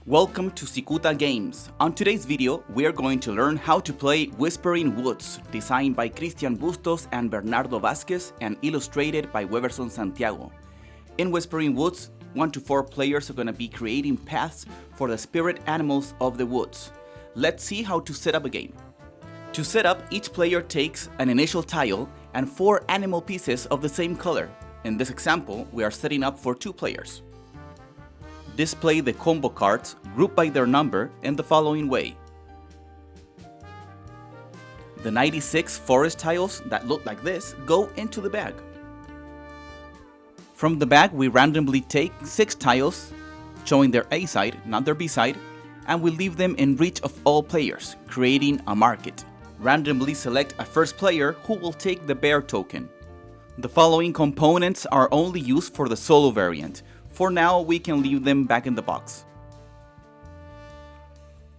Welcome to Cicuta Games. On today's video, we are going to learn how to play Whispering Woods, designed by Cristian Bustos and Bernardo Vázquez and illustrated by Weverson Santiago. In Whispering Woods, 1 to 4 players are going to be creating paths for the spirit animals of the woods. Let's see how to set up a game. To set up, each player takes an initial tile and 4 animal pieces of the same color. In this example, we are setting up for 2 players. Display the combo cards grouped by their number in the following way. The 96 forest tiles that look like this go into the bag. From the bag, we randomly take 6 tiles, showing their A side, not their B side, and we leave them in reach of all players, creating a market. Randomly select a first player who will take the bear token. The following components are only used for the solo variant. For now, we can leave them back in the box.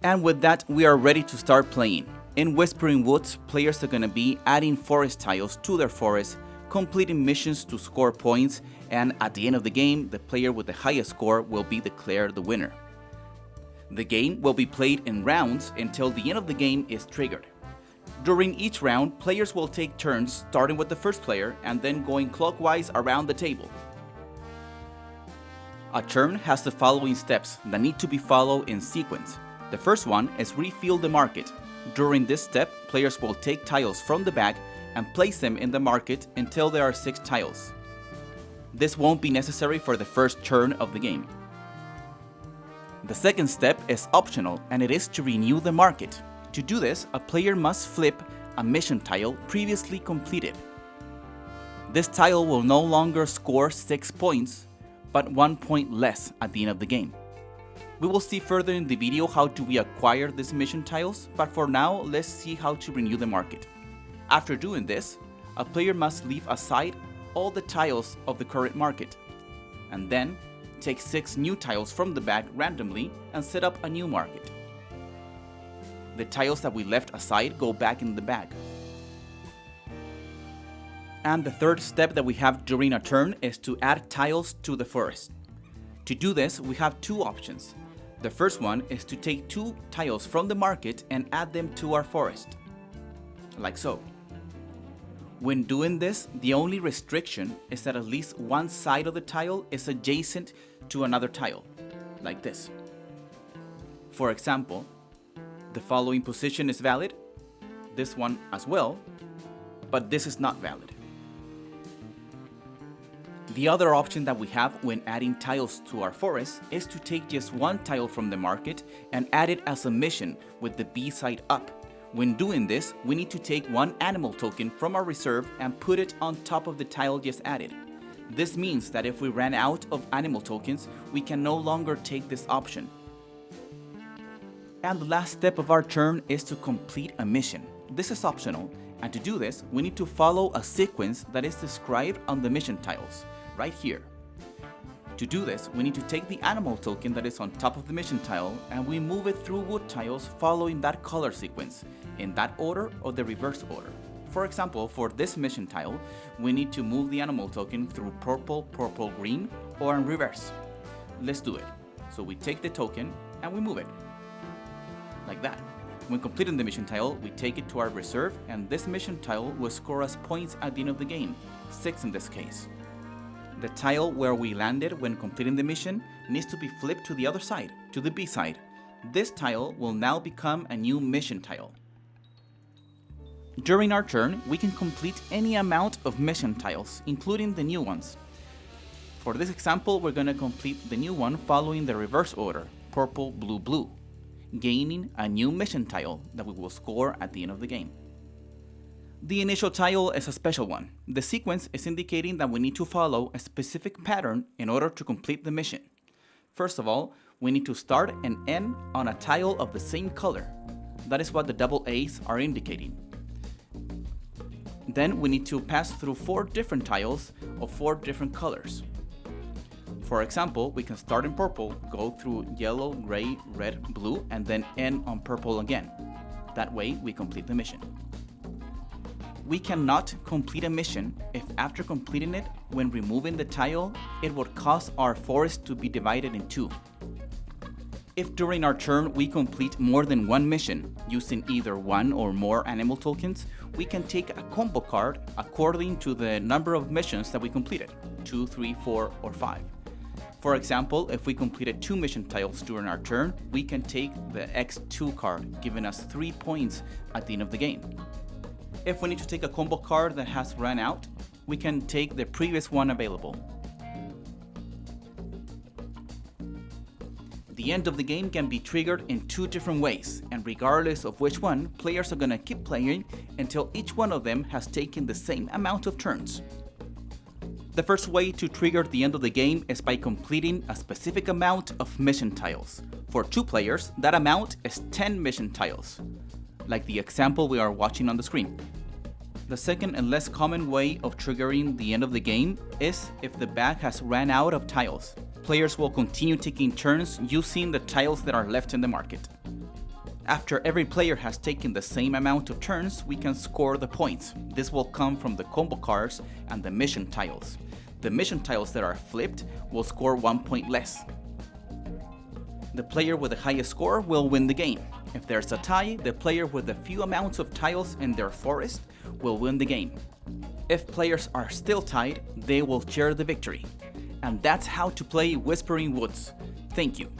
And with that, we are ready to start playing. In Whispering Woods, players are going to be adding forest tiles to their forest, completing missions to score points, and at the end of the game, the player with the highest score will be declared the winner. The game will be played in rounds until the end of the game is triggered. During each round, players will take turns, starting with the first player and then going clockwise around the table. A turn has the following steps that need to be followed in sequence. The first one is refill the market. During this step, players will take tiles from the bag and place them in the market until there are 6 tiles. This won't be necessary for the first turn of the game. The second step is optional, and it is to renew the market. To do this, a player must flip a mission tile previously completed. This tile will no longer score 6 points, but 1 point less at the end of the game. We will see further in the video how do we acquire these mission tiles, but for now, let's see how to renew the market. After doing this, a player must leave aside all the tiles of the current market, and then take 6 new tiles from the bag randomly and set up a new market. The tiles that we left aside go back in the bag. And the third step that we have during a turn is to add tiles to the forest. To do this, we have 2 options. The first one is to take 2 tiles from the market and add them to our forest, like so. When doing this, the only restriction is that at least one side of the tile is adjacent to another tile, like this. For example, the following position is valid, this one as well, but this is not valid. The other option that we have when adding tiles to our forest is to take just 1 tile from the market and add it as a mission with the B side up. When doing this, we need to take 1 animal token from our reserve and put it on top of the tile just added. This means that if we ran out of animal tokens, we can no longer take this option. And the last step of our turn is to complete a mission. This is optional, and to do this, we need to follow a sequence that is described on the mission tiles, right here. To do this, we need to take the animal token that is on top of the mission tile and we move it through wood tiles following that color sequence, in that order or the reverse order. For example, for this mission tile, we need to move the animal token through purple, purple, green, or in reverse. Let's do it. So we take the token and we move it, like that. When completing the mission tile, we take it to our reserve and this mission tile will score us points at the end of the game, 6 in this case. The tile where we landed when completing the mission needs to be flipped to the other side, to the B side. This tile will now become a new mission tile. During our turn, we can complete any amount of mission tiles, including the new ones. For this example, we're going to complete the new one following the reverse order, purple, blue, blue, gaining a new mission tile that we will score at the end of the game. The initial tile is a special one. The sequence is indicating that we need to follow a specific pattern in order to complete the mission. First of all, we need to start and end on a tile of the same color. That is what the double A's are indicating. Then we need to pass through 4 different tiles of 4 different colors. For example, we can start in purple, go through yellow, gray, red, blue, and then end on purple again. That way we complete the mission. We cannot complete a mission if after completing it, when removing the tile, it would cause our forest to be divided in 2. If during our turn we complete more than one mission using either one or more animal tokens, we can take a combo card according to the number of missions that we completed, 2, 3, 4, or 5. For example, if we completed 2 mission tiles during our turn, we can take the X2 card, giving us 3 points at the end of the game. If we need to take a combo card that has run out, we can take the previous one available. The end of the game can be triggered in 2 different ways, and regardless of which one, players are gonna keep playing until each one of them has taken the same amount of turns. The first way to trigger the end of the game is by completing a specific amount of mission tiles. For 2 players, that amount is 10 mission tiles, like the example we are watching on the screen. The second and less common way of triggering the end of the game is if the bag has ran out of tiles. Players will continue taking turns using the tiles that are left in the market. After every player has taken the same amount of turns, we can score the points. This will come from the combo cards and the mission tiles. The mission tiles that are flipped will score 1 point less. The player with the highest score will win the game. If there's a tie, the player with the few amounts of tiles in their forest will win the game. If players are still tied, they will share the victory. And that's how to play Whispering Woods. Thank you.